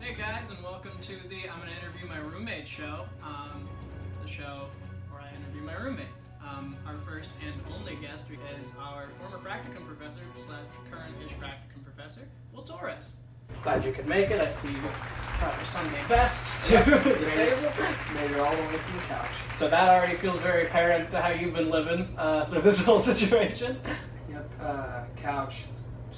Hey guys, and welcome to the I'm Gonna Interview My Roommate show. The show where I interview my roommate. Our first and only guest is our former practicum professor / current-ish practicum professor, Will Torres. Glad you could make it. I see you brought your Sunday best to the table. Made it all the way to the couch. So that already feels very apparent to how you've been living through this whole situation. Yep, couch.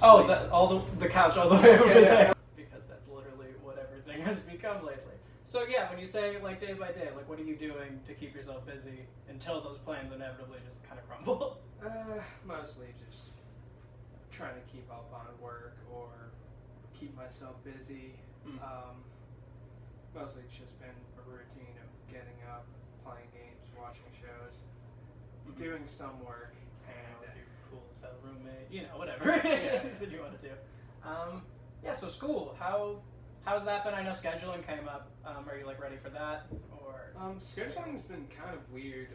Oh, sleep. the couch all the way over there. Because that's literally what everything has become lately. So yeah, when you say like day by day, like what are you doing to keep yourself busy until those plans inevitably just kind of crumble? Mostly just trying to keep up on work or keep myself busy. Mostly it's just been a routine of getting up, playing games, watching shows, doing some work, And and your cool as hell roommate, you know, whatever it is that you want to do. Yeah, so school, how's that been? I know scheduling came up. Are you like ready for that? Or scheduling's been kind of weird.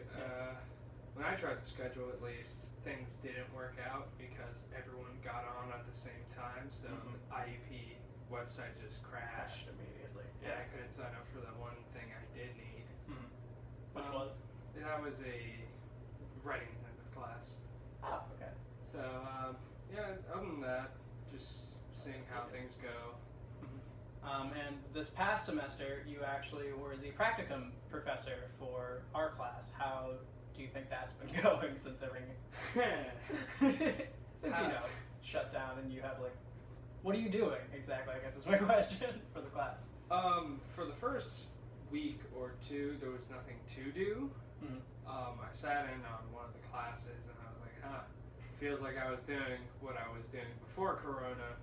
When I tried to schedule, at least, things didn't work out because everyone got on at the same time, so the IUP website just crashed. immediately. Yeah, I couldn't sign up for the one thing I did need. Which was? That was a writing intensive class. Oh, okay. So, yeah, other than that, just seeing how things go. And this past semester, you actually were the practicum professor for our class. How do you think that's been going since everything, since you know, shut down and you have like, what are you doing exactly? I guess is my question for the class. For the first week or two, there was nothing to do. I sat in on one of the classes and I was like, feels like I was doing what I was doing before Corona,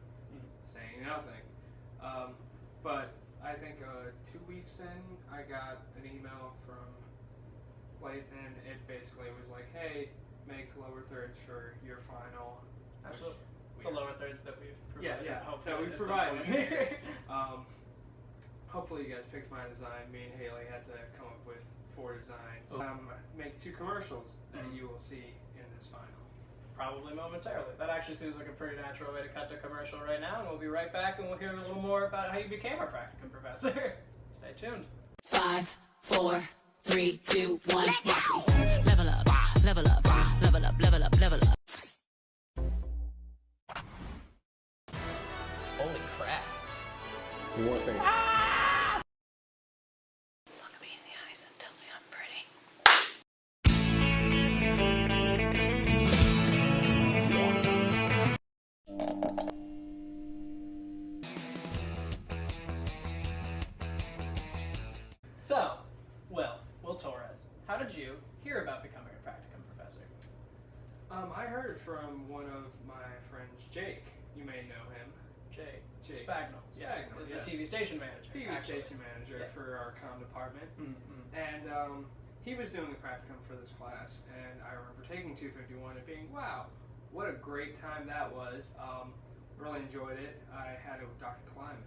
saying nothing. But I think 2 weeks in, I got an email from Lathe, and it basically was like, hey, make lower thirds for your final. Absolutely. The lower thirds that we've provided. Yeah, hopefully that we've at some provided. point. Hopefully you guys picked my design. Me and Haley had to come up with 4 designs. Make 2 commercials that you will see in this final. Probably momentarily. That actually seems like a pretty natural way to cut to commercial right now, and we'll be right back and we'll hear a little more about how you became our practicum professor. Stay tuned. 5, 4, 3, 2, 1, watch me. Level up, level up, level up, level up, level up. Holy crap. One thing. Look me in the eyes and tell me I'm pretty. So, Will Torres, how did you hear about becoming a practicum professor? I heard from one of my friends, Jake. You may know him. Jake. Jake. Spagnol. Yes, Spagnol, is yes. the TV station manager. TV actually. station manager for our comm department. And he was doing the practicum for this class, and I remember taking 251 and being, wow, what a great time that was. Really enjoyed it. I had it with Dr. Kleiman.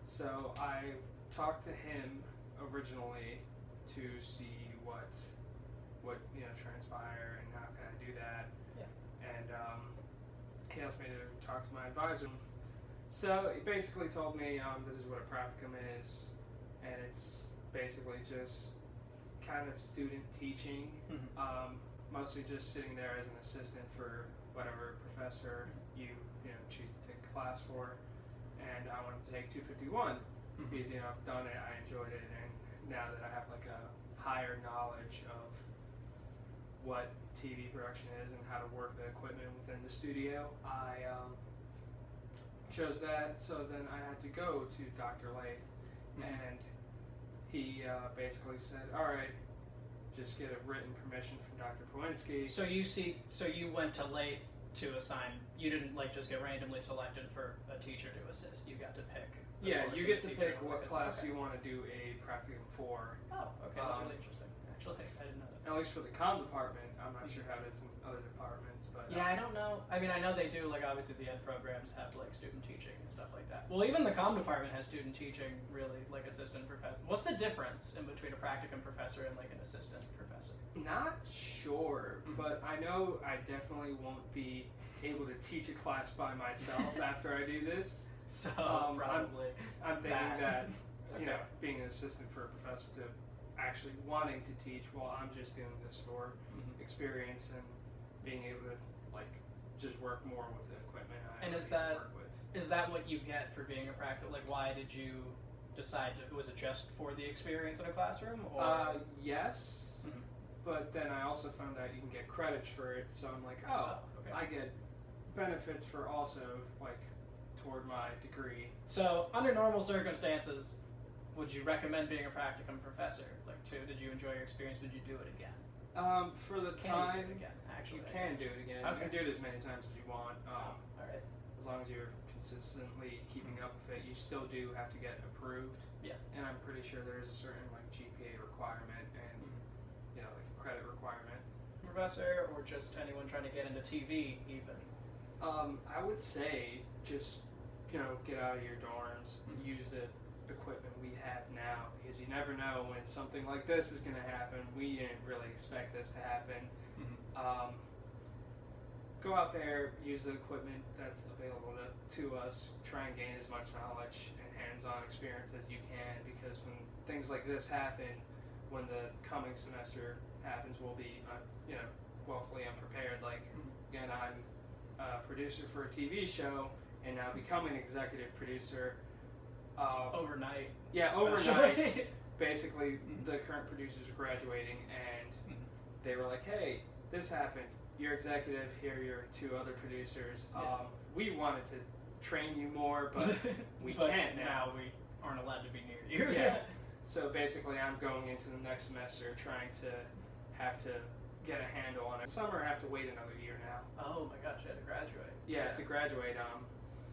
So I talked to him originally to see what transpire and how can I do that. Yeah. And he asked me to talk to my advisor. So he basically told me this is what a practicum is, and it's basically just kind of student teaching, mostly just sitting there as an assistant for whatever professor you choose to take a class for. And I wanted to take 251 because I've done it, I enjoyed it, and now that I have like a higher knowledge of what TV production is and how to work the equipment within the studio, I chose that. So then I had to go to Dr. Lathe, and he basically said, all right, just get a written permission from Dr. Powinski. So you went to Lathe to assign. You didn't like just get randomly selected for a teacher to assist. You got to pick. Yeah, you get to teacher pick what class you want to do a practicum for. Oh, okay, that's really interesting. Actually, I didn't know that. At least for the comm department, I'm not sure how it is in other departments, but Yeah, I don't know. I mean, I know they do, like, obviously the ed programs have, like, student teaching and stuff like that. Well, even the comm department has student teaching, really, like, assistant professor. What's the difference in between a practicum professor and, like, an assistant professor? not sure. But I know I definitely won't be able to teach a class by myself after I do this. So I'm- probably. I'm thinking That. that, you know, being an assistant for a professor to actually wanting to teach while I'm just doing this for Mhm. experience and being able to, like, just work more with the equipment I And is already that- work with. Is that what you get for being a practical? Like, why did you decide? Was it just for the experience in a classroom, or? Yes, Mhm. but then I also found out you can get credits for it, so I'm like, oh, okay. I get benefits for also, like, toward my degree. So, under normal circumstances, would you recommend being a practicum professor? Like, did you enjoy your experience? Would you do it again? For the Can you time, do it again? Actually, you I can guess. do it again. Okay. You can do it as many times as you want. All right. As long as you're consistently keeping up with it, you still do have to get approved. Yes. And I'm pretty sure there is a certain, like, GPA requirement and, you know, like, credit requirement. Professor, or just anyone trying to get into TV, even. I would say just, you know, get out of your dorms, Mhm. use the equipment we have now, because you never know when something like this is going to happen. We didn't really expect this to happen. Go out there, use the equipment that's available to us, try and gain as much knowledge and hands-on experience as you can, because when things like this happen, when the coming semester happens, we'll be, you know, woefully unprepared. Like, again, I'm a producer for a TV show, and now becoming executive producer. Overnight. Yeah, especially. overnight. Basically, the current producers are graduating, and they were like, hey, this happened. You're executive, here are your two other producers. Yes. We wanted to train you more, but we can't now. we aren't allowed to be near you. Yeah. So basically, I'm going into the next semester trying to have to get a handle on it. Summer, I have to wait another year now. Oh my gosh, you had to graduate. Yeah, to graduate.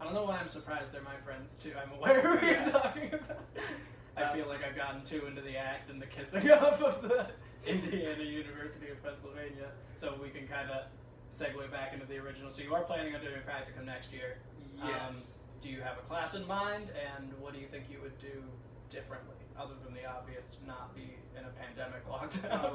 I don't know why I'm surprised they're my friends too. I'm aware of what Yeah. you're talking about. I feel like I've gotten too into the act and the kissing up of the Indiana University of Pennsylvania. So we can kind of segue back into the original. So you are planning on doing a practicum next year. Yes. Do you have a class in mind, and what do you think you would do differently, other than the obvious not be in a pandemic lockdown?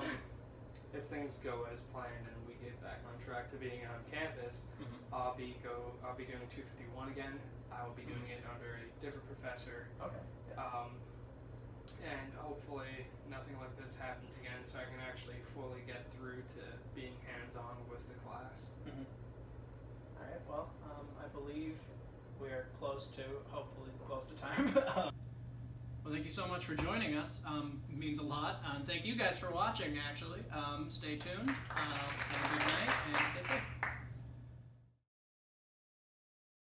If things go as planned and we get back on track to being on campus, Mhm. I'll be doing 251 again. I will be doing it under a different professor, Okay. Yeah. and hopefully nothing like this happens again, so I can actually fully get through to being hands-on with the class. Mhm. All right. Well, I believe we are hopefully close to time. Well, thank you so much for joining us. It means a lot. Thank you guys for watching, actually. Stay tuned. Have a good night.